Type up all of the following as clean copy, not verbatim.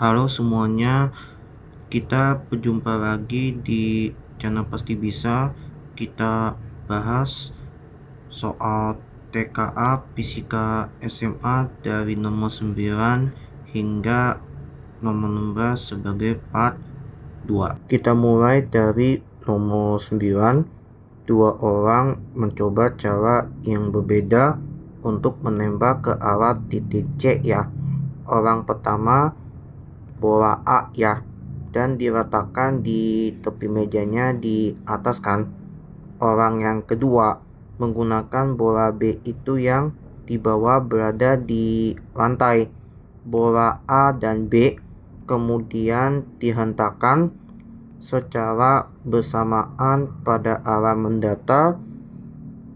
Halo semuanya, kita berjumpa lagi di channel Pasti Bisa. Kita bahas soal TKA Fisika SMA dari nomor 9 hingga nomor 16 sebagai part 2. Kita mulai dari nomor 9. Dua orang mencoba cara yang berbeda untuk menembak ke arah titik C ya. Orang pertama bola A ya, dan diletakkan di tepi mejanya di atas kan. Orang yang kedua menggunakan bola B itu yang di bawah berada di lantai. Bola A dan B kemudian dihentakkan secara bersamaan pada arah mendatar.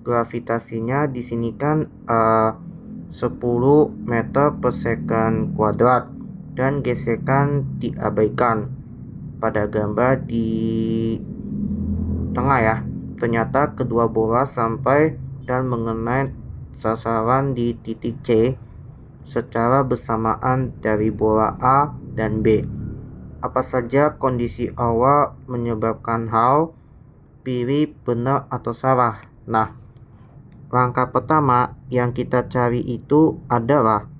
Gravitasinya di sini kan 10 meter per second kuadrat, dan gesekan diabaikan pada gambar di tengah ya. Ternyata kedua bola sampai dan mengenai sasaran di titik C secara bersamaan dari bola A dan B. Apa saja kondisi awal menyebabkan hal? Pilih benar atau salah. Nah, langkah pertama yang kita cari itu adalah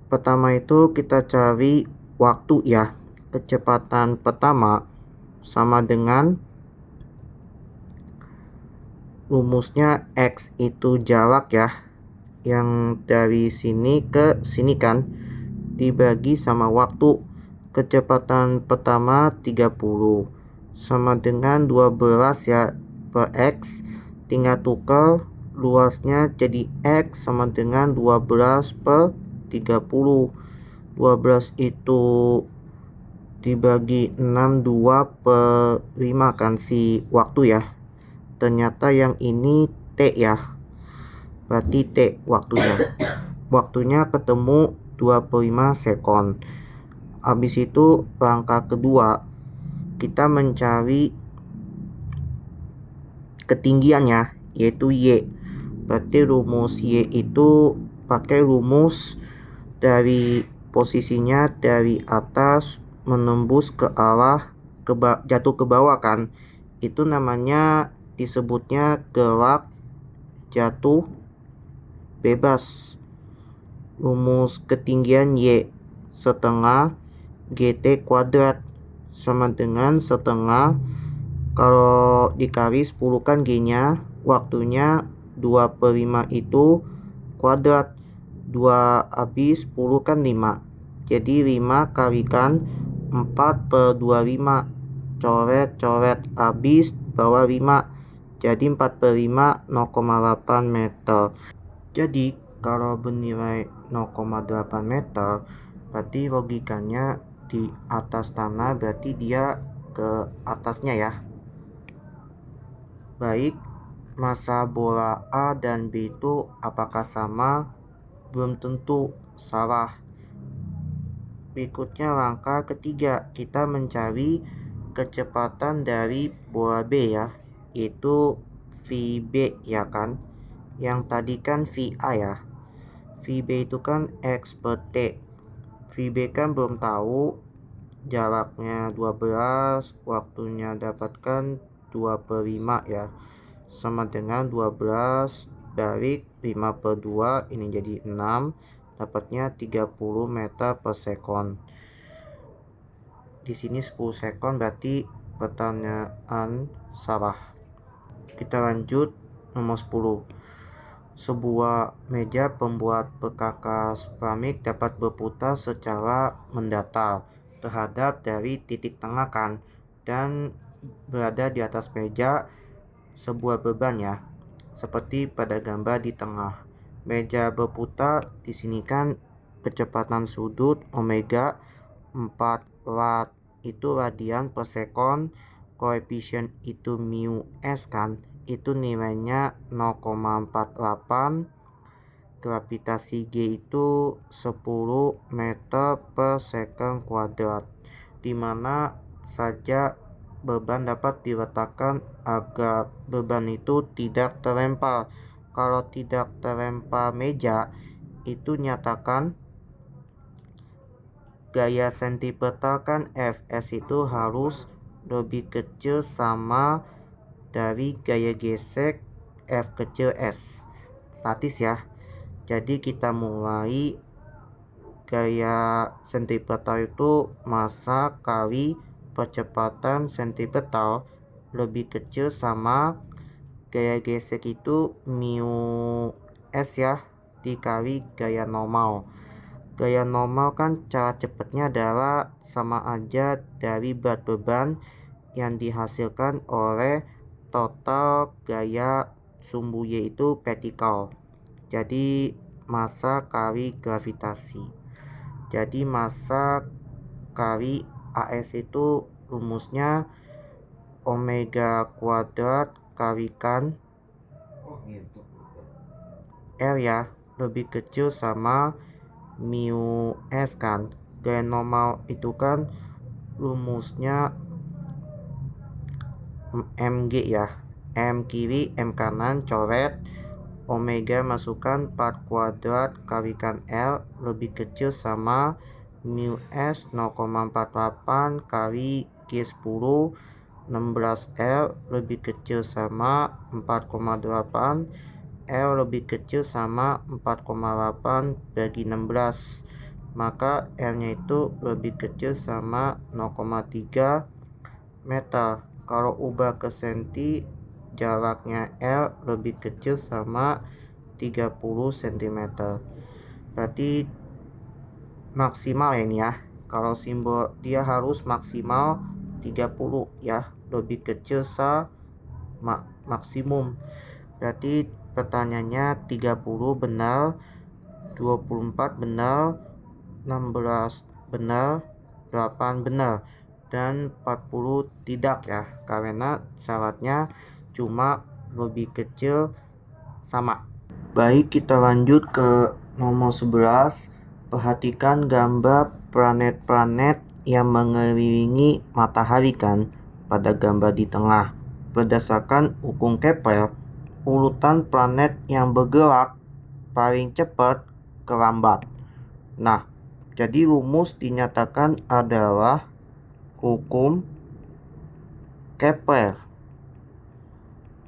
kita cari waktu ya. Kecepatan pertama sama dengan rumusnya X itu jarak ya, yang dari sini ke sini kan, dibagi sama waktu. Kecepatan pertama 30 sama dengan 12 ya per X. Tinggal tukar luasnya jadi X sama dengan 12 per 30. 12 itu dibagi 6, 2 per 5 kan si waktu ya. Ternyata yang ini T ya, berarti T waktunya. Waktunya ketemu 25 sekon. Habis itu langkah kedua kita mencari ketinggiannya, yaitu Y. Berarti rumus Y itu pakai rumus dari posisinya dari atas menembus ke arah jatuh ke bawah kan. Itu namanya disebutnya gerak jatuh bebas. Rumus ketinggian Y setengah GT kuadrat sama dengan setengah, kalau dikali 10 kan G nya, waktunya 2 per 5 itu kuadrat. 2 habis 10 kan 5, jadi 5 kalikan 4 per 25, coret habis bawah 5, jadi 4 per 5 0,8 meter. Jadi kalau bernilai 0,8 meter, berarti logikanya di atas tanah, berarti dia ke atasnya ya. Baik, massa bola A dan B itu apakah sama? Belum tentu, salah. Berikutnya langkah ketiga, kita mencari kecepatan dari bola B ya, yaitu VB ya kan. Yang tadi kan VA ya. VB itu kan X per T. VB kan belum tahu, jaraknya 12, waktunya dapatkan 2 per 5 ya, sama dengan 12 dari 5 per 2, ini jadi 6, dapatnya 30 meter per sekon. Di sini 10 sekon, berarti pertanyaan salah. Kita lanjut nomor 10. Sebuah meja pembuat perkakas keramik dapat berputar secara mendatar terhadap dari titik tengah kan, dan berada di atas meja sebuah beban ya, seperti pada gambar di tengah. Meja berputar di sini kan kecepatan sudut omega 4 watt itu radian per sekon, koefisien itu mu s kan, itu nilainya 0,48, gravitasi G itu 10 meter per second kuadrat, dimana saja beban dapat diletakkan agar beban itu tidak terlempar. Kalau tidak terlempar meja, itu nyatakan gaya sentripetal kan Fs itu harus lebih kecil sama dari gaya gesek F kecil S. Statis ya. Jadi kita mulai gaya sentripetal itu massa kali percepatan sentripetal lebih kecil sama gaya gesek itu mu S ya dikali gaya normal. Gaya normal kan cara cepatnya adalah sama aja dari berat beban yang dihasilkan oleh total gaya sumbu Y itu vertikal. Jadi massa kali gravitasi. Jadi massa kali AS itu rumusnya omega kuadrat kalikan L ya lebih kecil sama mu S kan. Gaya normal itu kan rumusnya mg ya, m kiri m kanan coret, omega masukkan 4 kuadrat kalikan L lebih kecil sama mu S 0,48 kali G10 16L lebih kecil sama 4,8, L lebih kecil sama 4,8 bagi 16, maka L nya itu lebih kecil sama 0,3 meter. Kalau ubah ke senti, jaraknya L lebih kecil sama 30 cm. Berarti maksimal ya ini ya. Kalau simbol dia harus maksimal 30 ya, lebih kecil sama maksimum. Berarti pertanyaannya 30 benar, 24 benar, 16 benar, 8 benar, dan 40 tidak ya, karena syaratnya cuma lebih kecil sama. Baik, kita lanjut ke nomor 11. Perhatikan gambar planet-planet yang mengelilingi matahari kan pada gambar di tengah. Berdasarkan hukum Kepler, urutan planet yang bergerak paling cepat ke lambat. Nah, jadi rumus dinyatakan adalah hukum Kepler.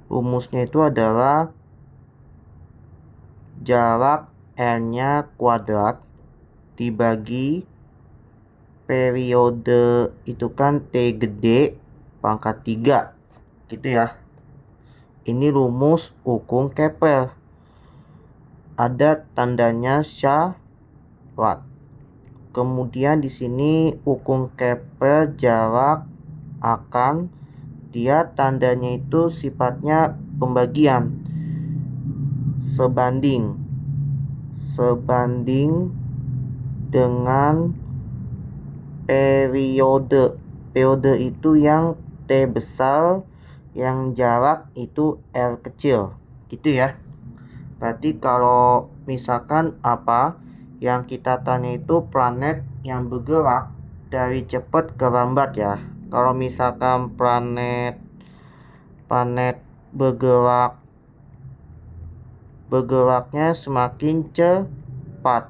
Rumusnya itu adalah jarak L-nya kuadrat dibagi periode itu kan T gede pangkat 3 gitu ya. Ini rumus hukum Kepler. Ada tandanya syarat. Kemudian di sini hukum Kepler jarak akan dia tandanya itu sifatnya pembagian sebanding dengan periode. Periode itu yang T besar, yang jarak itu L kecil gitu ya. Berarti kalau misalkan apa yang kita tanya itu planet yang bergerak dari cepat ke lambat ya. Kalau misalkan planet bergeraknya semakin cepat.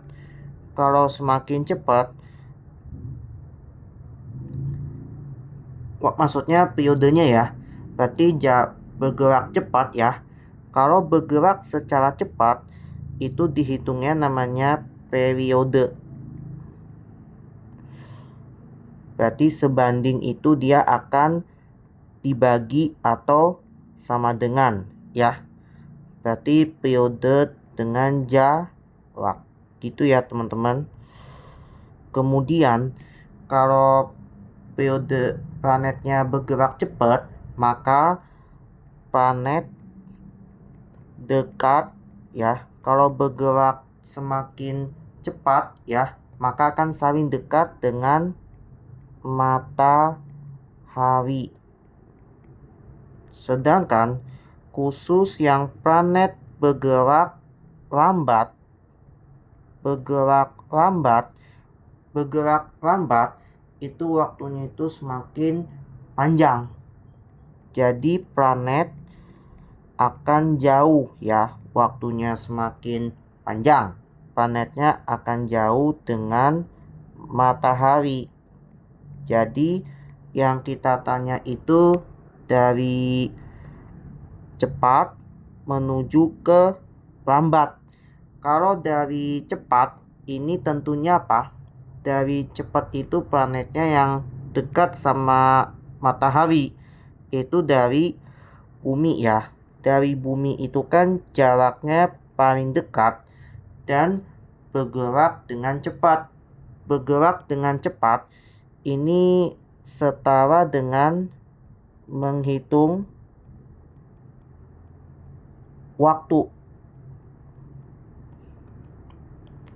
Kalau semakin cepat, maksudnya periodenya ya, berarti bergerak cepat ya. Kalau bergerak secara cepat, itu dihitungnya namanya periode. Berarti sebanding itu dia akan dibagi atau sama dengan ya. Berarti periode dengan jarak. Gitu ya teman-teman. Kemudian kalau periode planetnya bergerak cepat, maka planet dekat ya. Kalau bergerak semakin cepat ya, maka akan saling dekat dengan matahari. Sedangkan khusus yang planet bergerak lambat itu waktunya itu semakin panjang. Jadi planet akan jauh ya, waktunya semakin panjang. Planetnya akan jauh dengan matahari. Jadi yang kita tanya itu dari cepat menuju ke lambat. Kalau dari cepat ini tentunya apa? Dari cepat itu planetnya yang dekat sama matahari, itu dari bumi ya. Dari bumi itu kan jaraknya paling dekat dan bergerak dengan cepat. Bergerak dengan cepat ini setara dengan menghitung waktu.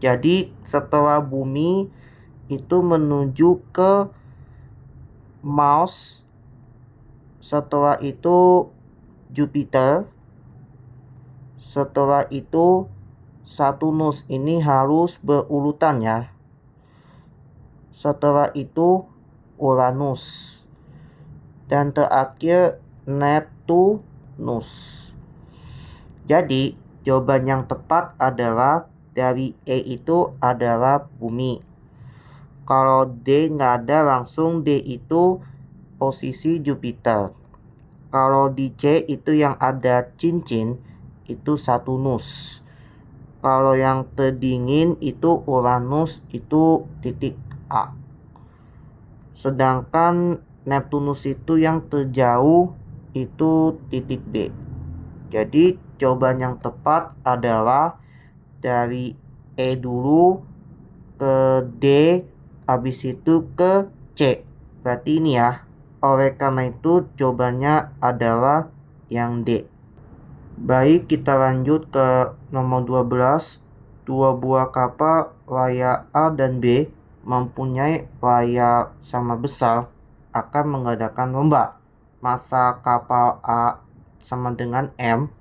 Jadi setelah bumi itu menuju ke Mars, setelah itu Jupiter, setelah itu Saturnus. Ini harus berurutan ya. Setelah itu Uranus, dan terakhir Neptunus. Jadi jawaban yang tepat adalah dari E itu adalah bumi. Kalau D nggak ada, langsung D itu posisi Jupiter. Kalau di C itu yang ada cincin itu Saturnus. Kalau yang terdingin itu Uranus, itu titik A. Sedangkan Neptunus itu yang terjauh itu titik B. Jadi jawaban yang tepat adalah dari E dulu ke D, habis itu ke C. Berarti ini ya. Oleh karena itu jawabannya adalah yang D. Baik, kita lanjut ke nomor 12. Dua buah kapal layar A dan B mempunyai layar sama besar akan mengadakan lomba. Massa kapal A sama dengan M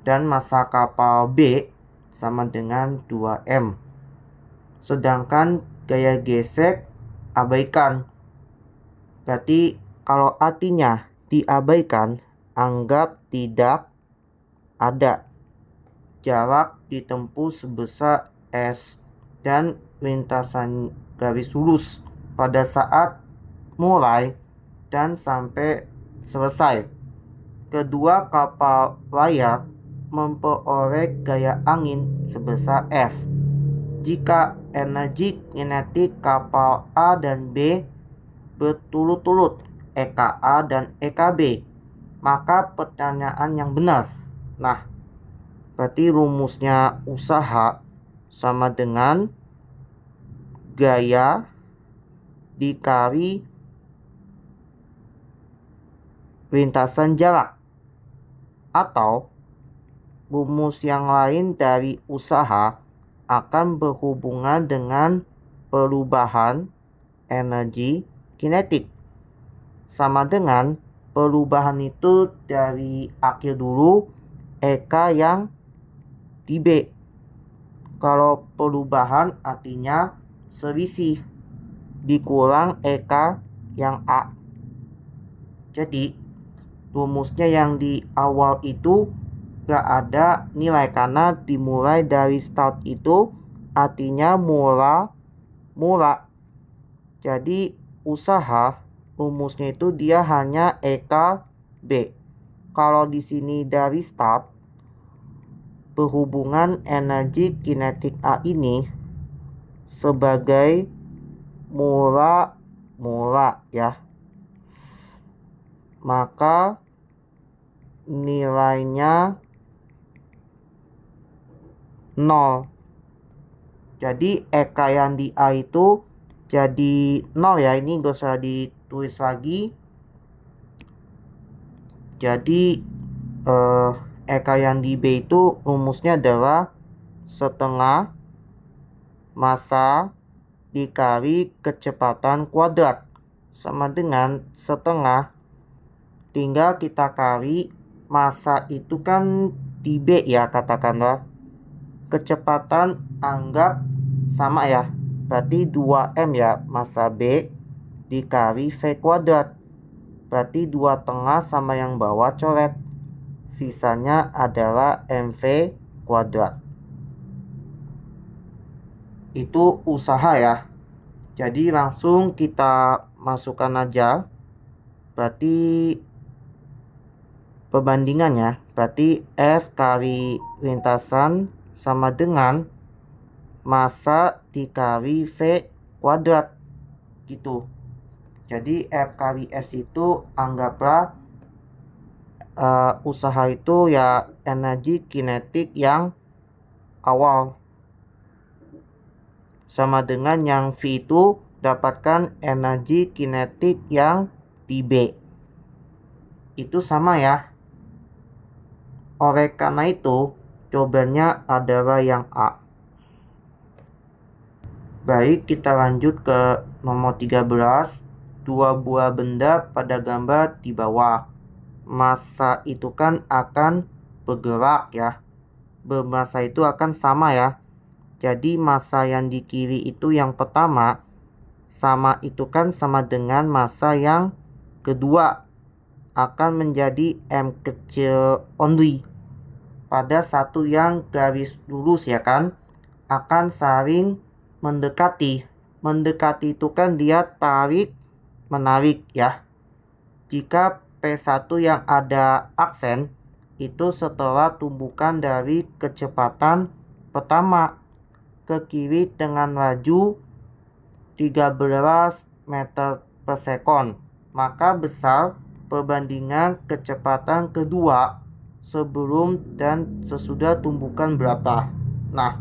dan massa kapal B sama dengan 2M. Sedangkan gaya gesek abaikan. Berarti kalau artinya diabaikan, anggap tidak ada. Jarak ditempuh sebesar S dan lintasan garis lurus pada saat mulai dan sampai selesai. Kedua kapal layar memperoleh gaya angin sebesar F. Jika energi kinetik kapal A dan B berturut-turut EKA dan EKB, maka pertanyaan yang benar. Nah, berarti rumusnya usaha sama dengan gaya dikali lintasan jarak. Atau rumus yang lain dari usaha akan berhubungan dengan perubahan energi kinetik. Sama dengan perubahan itu dari akhir dulu, EK yang di B. Kalau perubahan artinya selisih dikurang EK yang A. Jadi rumusnya yang di awal itu gak ada nilai karena dimulai dari start itu artinya mula. Jadi usaha rumusnya itu dia hanya EK B. Kalau di sini dari start berhubungan energi kinetik A ini sebagai mula ya. Maka nilainya 0. Jadi EK yang di A itu jadi 0 ya. Ini gak usah ditulis lagi. Jadi EK yang di B itu rumusnya adalah setengah massa dikali kecepatan kuadrat sama dengan setengah, tinggal kita kali massa itu kan di B ya, katakanlah kecepatan anggap sama ya, berarti 2M ya, massa B dikali V kuadrat, berarti 2 tengah sama yang bawah coret, sisanya adalah MV kuadrat. Itu usaha ya. Jadi langsung kita masukkan aja. Berarti perbandingannya, berarti F kali lintasan sama dengan massa dikali V kuadrat gitu. Jadi F kali S itu anggaplah usaha itu ya energi kinetik yang awal, sama dengan yang V itu dapatkan energi kinetik yang di B. Itu sama ya. Oleh karena itu jawabannya adalah yang A. Baik, kita lanjut ke nomor 13. Dua buah benda pada gambar di bawah. Massa itu kan akan bergerak ya. Bermassa itu akan sama ya. Jadi massa yang di kiri itu yang pertama sama itu kan sama dengan massa yang kedua, akan menjadi M kecil only. Pada satu yang garis lurus ya kan, akan saling mendekati. Mendekati itu kan dia tarik menarik ya. Jika P1 yang ada aksen itu setelah tumbukan dari kecepatan pertama ke kiri dengan laju 13 meter per sekon, maka besar perbandingan kecepatan kedua sebelum dan sesudah tumbukan berapa. Nah,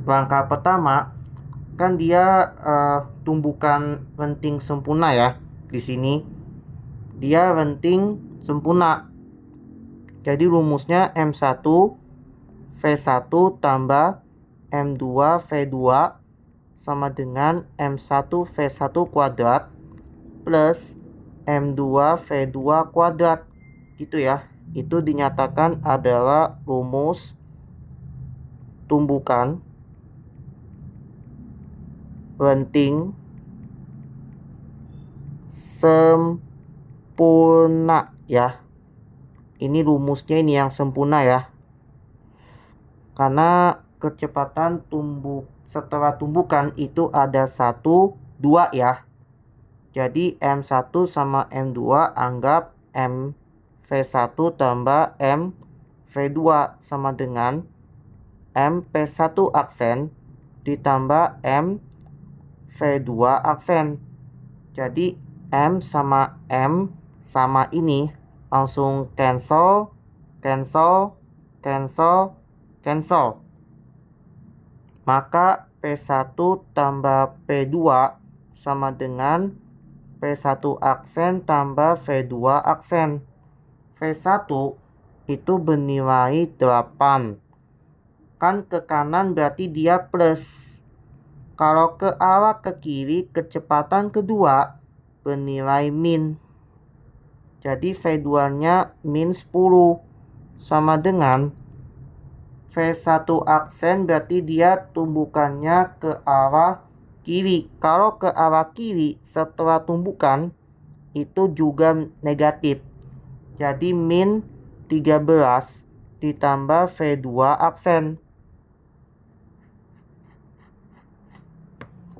langkah pertama kan dia tumbukan renting sempurna ya. Di sini dia renting sempurna. Jadi rumusnya M1 V1 tambah M2 V2 sama dengan M1 V1 kuadrat plus M2 V2 kuadrat gitu ya. Itu dinyatakan adalah rumus tumbukan renting sempurna ya. Ini rumusnya ini yang sempurna ya. Karena kecepatan setelah tumbukan itu ada 1, 2 ya. Jadi M1 sama M2 anggap M V1 tambah M V2 sama dengan M P1 aksen ditambah M V2 aksen. Jadi M sama M sama ini langsung cancel, cancel, cancel, cancel. Maka P1 tambah P2 sama dengan P1 aksen tambah V2 aksen. V1 itu bernilai 8. Kan ke kanan berarti dia plus. Kalau ke arah ke kiri kecepatan kedua bernilai min. Jadi V2-nya min 10 sama dengan V1 aksen berarti dia tumbukannya ke arah kiri. Kalau ke arah kiri setelah tumbukan itu juga negatif. Jadi min 13 ditambah V2 aksen.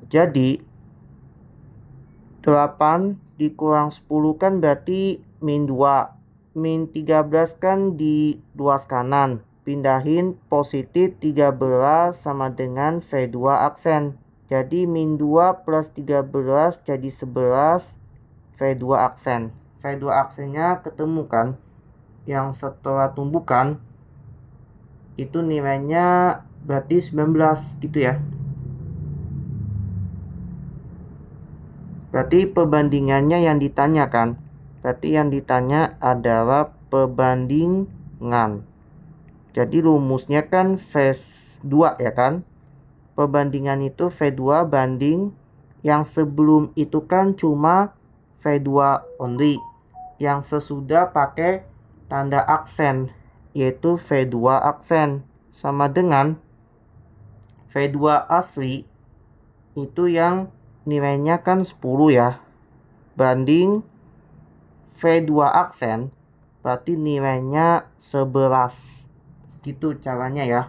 Jadi 8 dikurang 10 kan berarti min 2. Min 13 kan di luas kanan. Pindahin positif 13 sama dengan V2 aksen. Jadi min 2 plus 13 jadi 11 V2 aksen. V2 aksennya ketemu kan. Yang setelah tumbukan itu nilainya berarti 19 gitu ya. Berarti perbandingannya yang ditanyakan. Berarti yang ditanya adalah perbandingan. Jadi rumusnya kan V2 ya kan. Perbandingan itu V2 banding yang sebelum itu kan cuma V2 only. Yang sesudah pakai tanda aksen yaitu V2 aksen sama dengan V2 asli itu yang nilainya kan 10 ya. Banding V2 aksen berarti nilainya 11. Gitu caranya ya.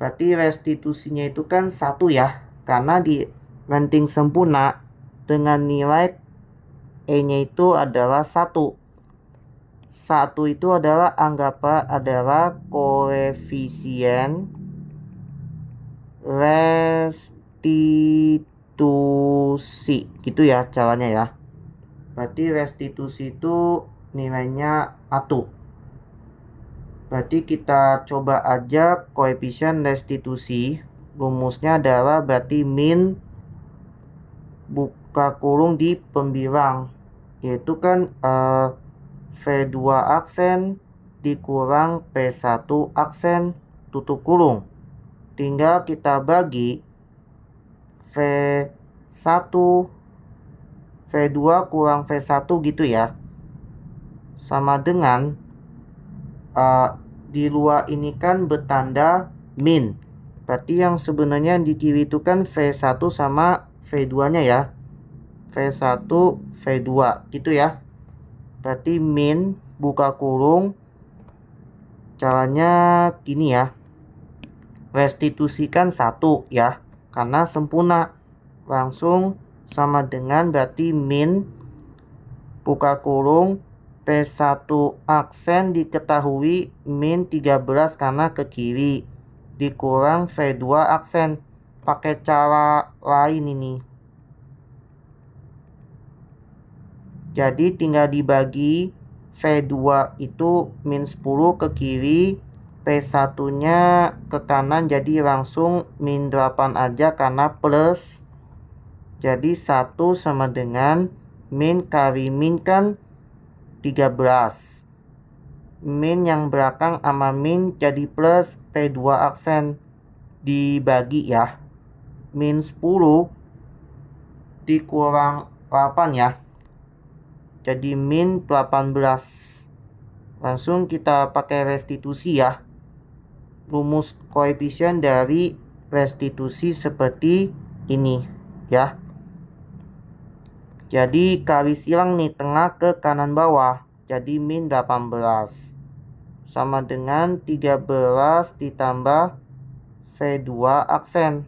Berarti restitusinya itu kan 1 ya. karena di ranting sempurna dengan nilai E-nya itu adalah 1. 1 itu adalah koefisien restitusi. Gitu ya caranya ya. Berarti restitusi itu nilainya 1. Berarti kita coba aja koefisien restitusi. Rumusnya adalah berarti min buka kurung di pembilang, yaitu kan V2 aksen dikurang P1 aksen tutup kurung. Tinggal kita bagi V1 V2 kurang V1 gitu ya, sama dengan di luar ini kan bertanda min. Berarti yang sebenarnya di kiri itu kan V1 sama V2 nya ya, V1 V2 gitu ya. Berarti min buka kurung, caranya gini ya, restitusikan 1 ya, karena sempurna, langsung sama dengan berarti min buka kurung P1 aksen diketahui min 13 karena ke kiri, dikurang V2 aksen. Pakai cara lain ini, jadi tinggal dibagi V2 itu min 10 ke kiri, P1 nya ke kanan, jadi langsung min 8 aja karena plus. Jadi 1 sama dengan min kali min kan 13. Min yang belakang sama min jadi plus, P2 aksen dibagi ya. Min 10 dikurang 8 ya, jadi min 18. Langsung kita pakai restitusi ya. Rumus koefisien dari restitusi seperti ini ya. Jadi garis silang nih tengah ke kanan bawah, jadi min 18 sama dengan 13 ditambah V2 aksen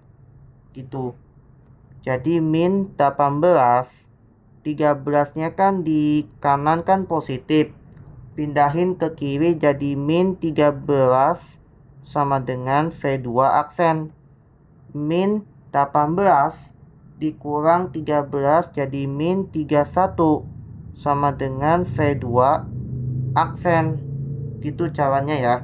gitu. Jadi min 18, 13 nya kan di kanan kan positif, pindahin ke kiri jadi min 13 sama dengan V2 aksen. Min 18 dikurang 13 jadi min 31 sama dengan V2 aksen. Gitu caranya ya.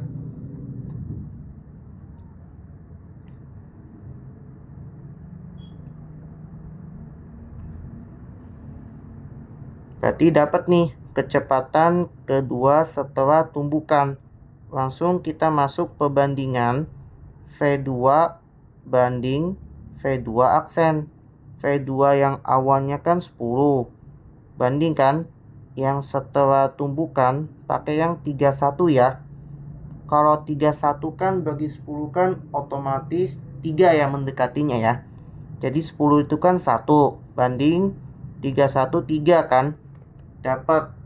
Berarti dapat nih kecepatan kedua setelah tumbukan. Langsung kita masuk perbandingan V2 banding V2 aksen. V2 yang awalnya kan 10, bandingkan yang setelah tumbukan pakai yang 31 ya. Kalau 31 kan bagi 10 kan otomatis 3 ya mendekatinya ya. Jadi 10 itu kan 1 banding 31 3 kan. Dapat.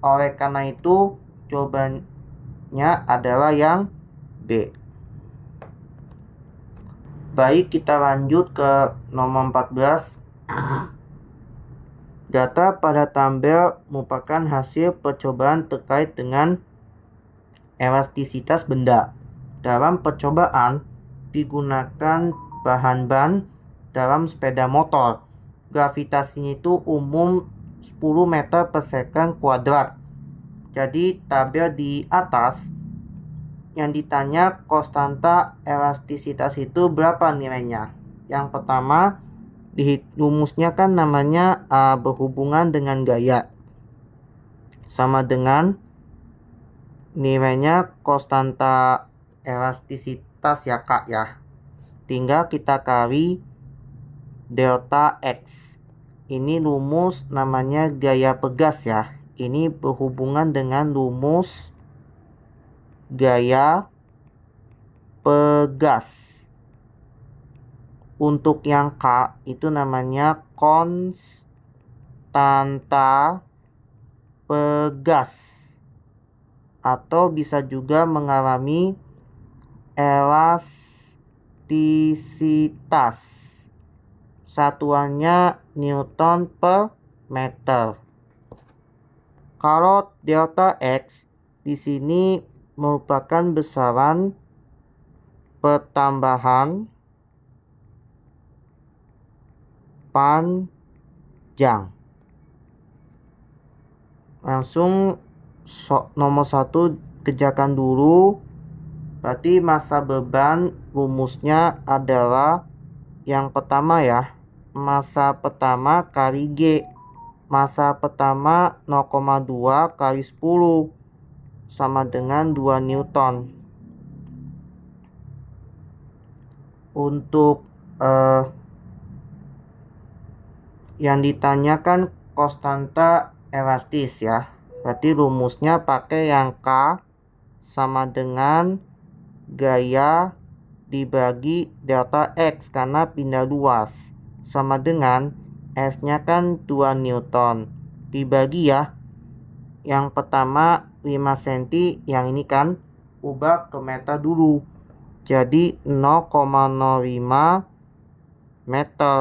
Oleh karena itu jawabannya adalah yang B. Baik, kita lanjut ke nomor 14. Data pada tabel merupakan hasil percobaan terkait dengan elastisitas benda. Dalam percobaan digunakan bahan ban dalam sepeda motor. Gravitasinya itu umum 10 meter per second kuadrat. Jadi tabel di atas yang ditanya konstanta elastisitas itu berapa nilainya. Yang pertama, rumusnya kan namanya berhubungan dengan gaya, sama dengan nilainya konstanta elastisitas ya kak ya. Tinggal kita kali delta X. Ini rumus namanya gaya pegas ya. Ini berhubungan dengan rumus gaya pegas. Untuk yang K itu namanya konstanta pegas, atau bisa juga mengalami elastisitas. satuannya Newton per meter. Kalau delta X di sini merupakan besaran pertambahan panjang. Langsung nomor 1 kerjakan dulu. Berarti massa beban rumusnya adalah yang pertama ya, massa pertama kali G. Massa pertama 0,2 kali 10 sama dengan 2 Newton. Untuk yang ditanyakan konstanta elastis ya. Berarti rumusnya pakai yang K sama dengan gaya dibagi delta X karena pindah luas, sama dengan F-nya kan 2 Newton. Dibagi ya. Yang pertama 5 cm, yang ini kan ubah ke meter dulu. Jadi 0,05 meter.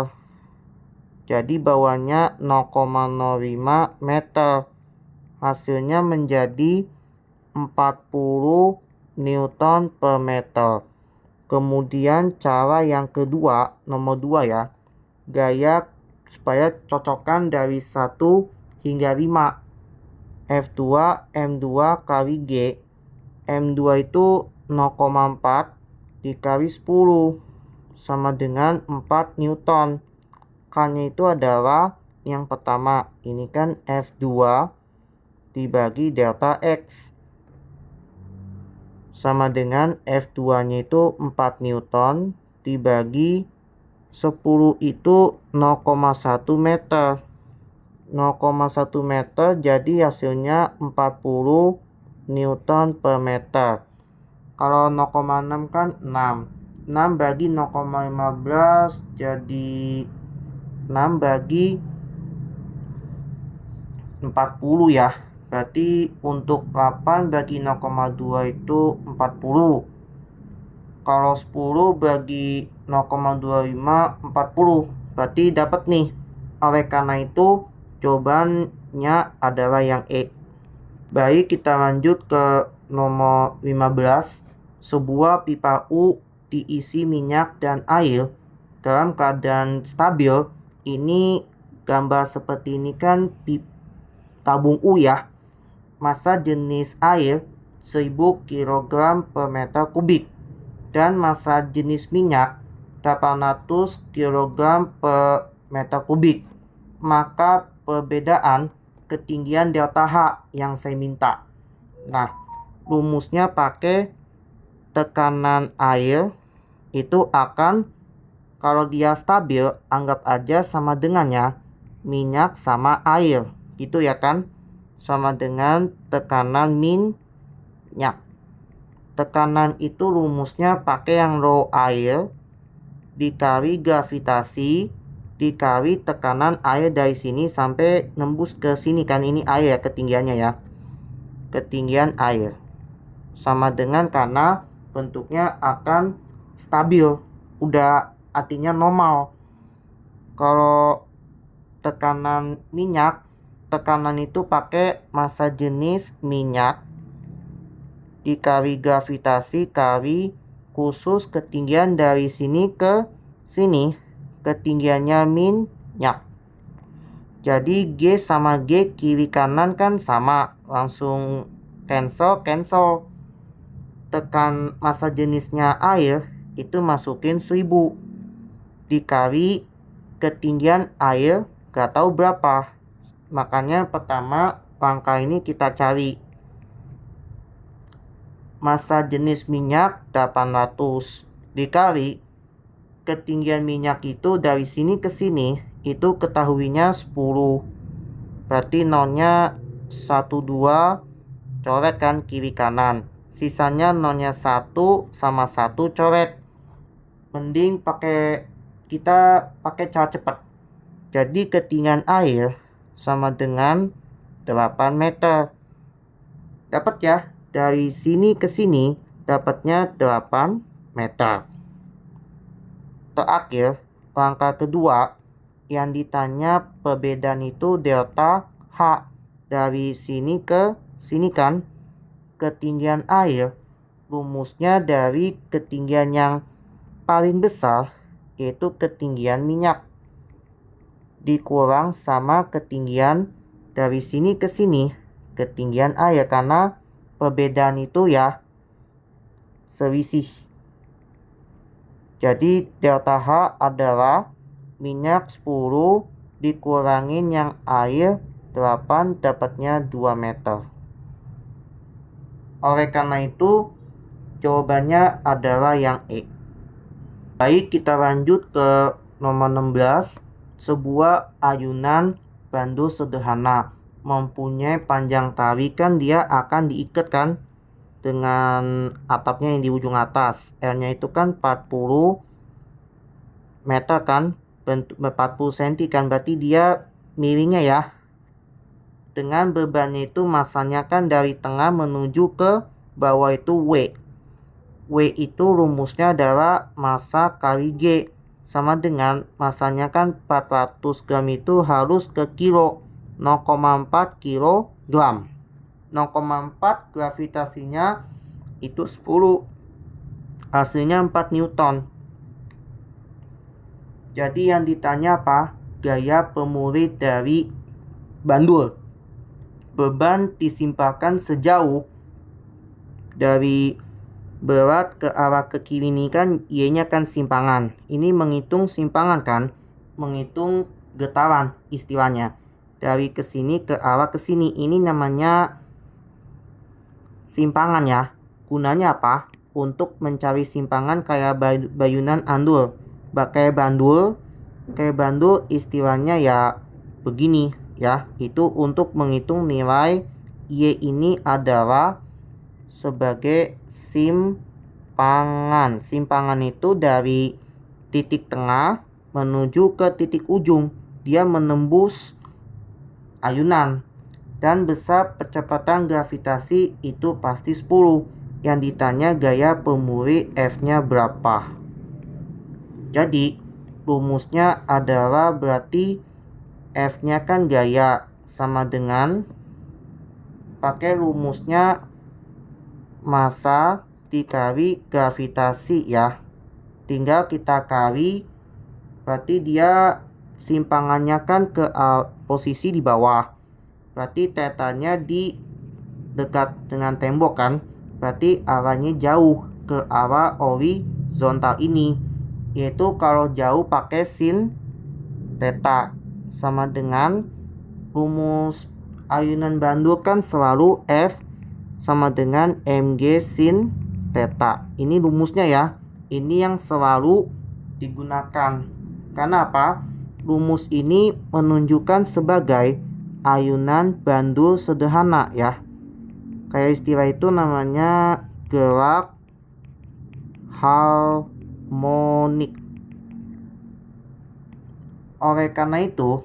Jadi bawahnya 0,05 meter. Hasilnya menjadi 40 Newton per meter. Kemudian cara yang kedua, nomor 2 ya. Gaya supaya cocokkan dari 1 hingga 5. F2 M2 kali G. M2 itu 0,4 dikali 10 sama dengan 4 Newton. K-nya itu adalah yang pertama, ini kan F2 dibagi delta X sama dengan F2 nya itu 4 Newton dibagi 10 itu 0,1 meter. 0,1 meter jadi hasilnya 40 Newton per meter. Kalau 0,6 kan 6. 6 bagi 0,15 jadi 6 bagi 40 ya. Berarti untuk 8 bagi 0,2 itu 40. Kalau 10 bagi 0,25 40. Berarti dapat nih. Oleh karena itu jawabannya adalah yang E. Baik, kita lanjut ke nomor 15. Sebuah pipa U diisi minyak dan air dalam keadaan stabil. Ini gambar seperti ini kan tabung U ya. Massa jenis air 1000 kg per meter kubik dan massa jenis minyak 800 kg per meter kubik. Maka perbedaan ketinggian delta H yang saya minta. Nah, rumusnya pakai tekanan air itu akan, kalau dia stabil, anggap aja sama dengannya minyak sama air, gitu ya kan? Sama dengan tekanan minyak. Tekanan itu rumusnya pakai yang rho air dikali gravitasi dikali tekanan air dari sini sampai nembus ke sini kan, ini air ya ketinggiannya ya. Ketinggian air sama dengan karena bentuknya akan stabil, udah artinya normal. Kalau tekanan minyak, tekanan itu pakai massa jenis minyak dikali gravitasi kali khusus ketinggian dari sini ke sini, ketinggiannya minyak. Jadi G sama G kiri kanan kan sama, langsung cancel. Tekan massa jenisnya air itu masukin 1000 dikali ketinggian air gak tahu berapa. Makanya pertama langkah ini kita cari massa jenis minyak 800 dikali ketinggian minyak itu dari sini ke sini itu ketahuinya 10. Berarti nolnya 12 coret kan kiri kanan. Sisanya nolnya 1 sama 1 coret. Mending kita pakai cara cepat. Jadi ketinggian air sama dengan 8 meter. Dapat ya? Dari sini ke sini dapatnya 8 meter. Terakhir, langkah kedua, yang ditanya perbedaan itu delta H. Dari sini ke sini kan, ketinggian air rumusnya dari ketinggian yang paling besar, yaitu ketinggian minyak, dikurang sama ketinggian dari sini ke sini, ketinggian air, karena perbedaan itu ya selisih. Jadi delta H adalah minyak 10 dikurangin yang air 8, dapatnya 2 meter. Oleh karena itu jawabannya adalah yang E. Baik, kita lanjut ke nomor 16. Sebuah ayunan bandu sederhana mempunyai panjang tali, kan dia akan diikat kan dengan atapnya yang di ujung atas. L-nya itu kan 40 meter kan, 40 cm kan, berarti dia miringnya ya. Dengan bebannya itu masanya kan dari tengah menuju ke bawah itu W. W itu rumusnya adalah massa kali G, sama dengan masanya kan 400 gram itu harus ke kilo, 0,4 kilogram. 0,4 gravitasinya itu 10, hasilnya 4 Newton. Jadi yang ditanya apa? Gaya pemulih dari bandul. Beban disimpangkan sejauh dari berat ke arah ke kiri ini kan, Y-nya kan simpangan. Ini menghitung simpangan kan, menghitung getaran istilahnya. Dari ke sini ke arah ke sini, ini namanya simpangan ya. Gunanya apa? Untuk mencari simpangan kayak bayunan andul. Kayak bandul istilahnya ya begini ya. Itu untuk menghitung nilai Y ini adalah sebagai simpangan. Simpangan itu dari titik tengah menuju ke titik ujung. Dia menembus ayunan. Dan besar percepatan gravitasi itu pasti 10. Yang ditanya gaya pemulih F-nya berapa. Jadi rumusnya adalah berarti F-nya kan gaya, sama dengan pakai rumusnya massa dikali gravitasi ya. Tinggal kita kali, berarti dia simpangannya kan ke posisi di bawah. Berarti tetanya di dekat dengan tembok kan. Berarti arahnya jauh ke arah horizontal ini. Yaitu kalau jauh pakai sin theta, sama dengan rumus ayunan bandul kan selalu F sama dengan mg sin theta. Ini rumusnya ya. Ini yang selalu digunakan. Karena apa? Rumus ini menunjukkan sebagai ayunan bandul sederhana ya. Kayak istilah itu namanya gerak harmonik. Oleh karena itu,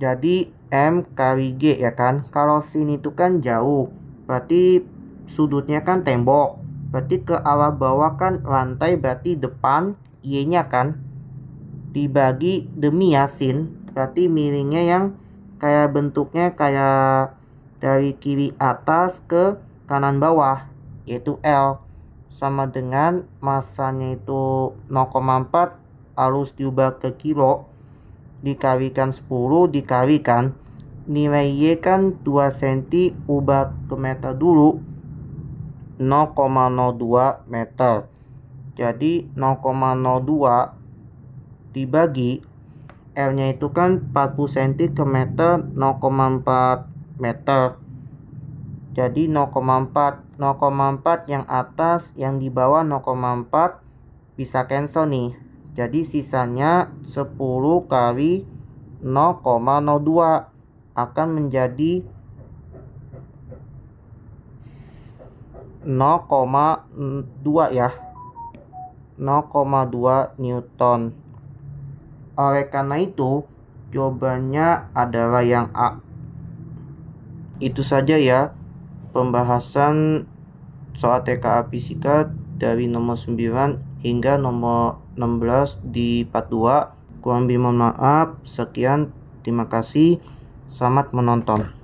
jadi M kali G ya kan. Kalau sini itu kan jauh, berarti sudutnya kan tembok. Berarti ke arah bawah kan lantai, berarti depan Y-nya kan. Dibagi demi ya sin, berarti miringnya yang kayak bentuknya kayak dari kiri atas ke kanan bawah, yaitu L. Sama dengan masanya itu 0,4 harus diubah ke kilo, dikalikan 10, dikalikan nilai Y kan 2 cm, ubah ke meter dulu, 0,02 meter. Jadi 0,02 dibagi L-nya itu kan 40 cm ke meter, 0,4 meter. Jadi 0,4 yang atas, yang di bawah 0,4 bisa cancel nih. Jadi sisanya 10 kali 0,02 akan menjadi 0,2 ya. 0,2 Newton. Oleh karena itu jawabannya adalah yang A. Itu saja ya pembahasan soal TKA Fisika dari nomor 9 hingga nomor 16 di part 2. Kurang lebih mohon maaf. Sekian, terima kasih. Selamat menonton.